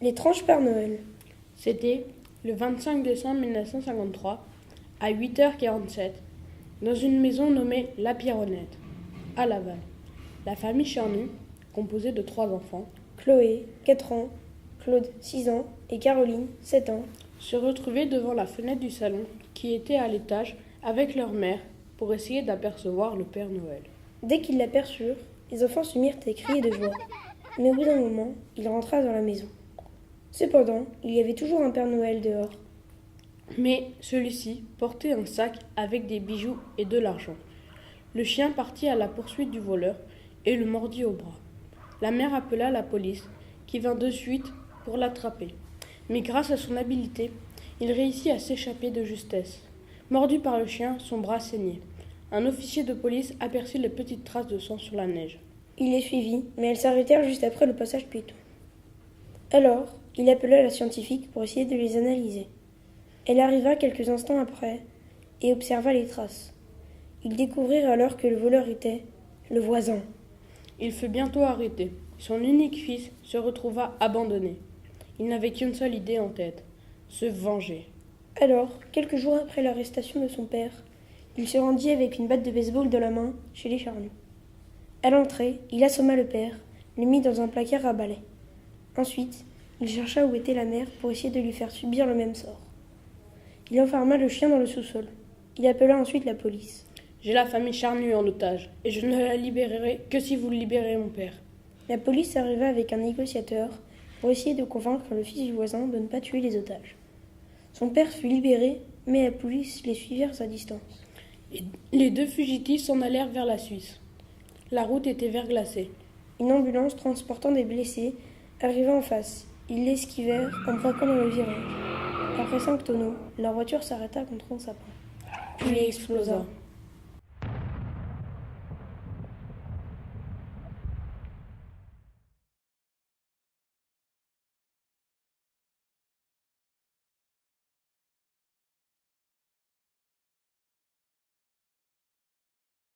L'étrange Père Noël. C'était le 25 décembre 1953, à 8h47, dans une maison nommée La Pierronnette, à Laval. La famille Charnu, composée de 3 enfants, Chloé, 4 ans, Claude, 6 ans et Caroline, 7 ans, se retrouvait devant la fenêtre du salon qui était à l'étage avec leur mère pour essayer d'apercevoir le Père Noël. Dès qu'ils l'aperçurent, les enfants se mirent à crier de joie. Mais au bout d'un moment, il rentra dans la maison. Cependant, il y avait toujours un Père Noël dehors. Mais celui-ci portait un sac avec des bijoux et de l'argent. Le chien partit à la poursuite du voleur et le mordit au bras. La mère appela la police qui vint de suite pour l'attraper. Mais grâce à son habileté, il réussit à s'échapper de justesse. Mordu par le chien, son bras saignait. Un officier de police aperçut les petites traces de sang sur la neige. Il les suivit, mais elles s'arrêtèrent juste après le passage piéton. Alors, il appela la scientifique pour essayer de les analyser. Elle arriva quelques instants après et observa les traces. Ils découvrirent alors que le voleur était le voisin. Il fut bientôt arrêté. Son unique fils se retrouva abandonné. Il n'avait qu'une seule idée en tête, se venger. Alors, quelques jours après l'arrestation de son père, il se rendit avec une batte de baseball dans la main chez les Charnus. À l'entrée, il assomma le père, le mit dans un placard à balai. Ensuite, il chercha où était la mère pour essayer de lui faire subir le même sort. Il enferma le chien dans le sous-sol. Il appela ensuite la police. J'ai la famille Charnu en otage, et je ne la libérerai que si vous libérez mon père. La police arriva avec un négociateur pour essayer de convaincre le fils du voisin de ne pas tuer les otages. Son père fut libéré, mais la police les suivit à distance. Les 2 fugitifs s'en allèrent vers la Suisse. La route était verglacée. Une ambulance transportant des blessés arriva en face. Ils l'esquivèrent en braquant dans le virage. Après 5 tonneaux, la voiture s'arrêta contre un sapin. Puis explosa.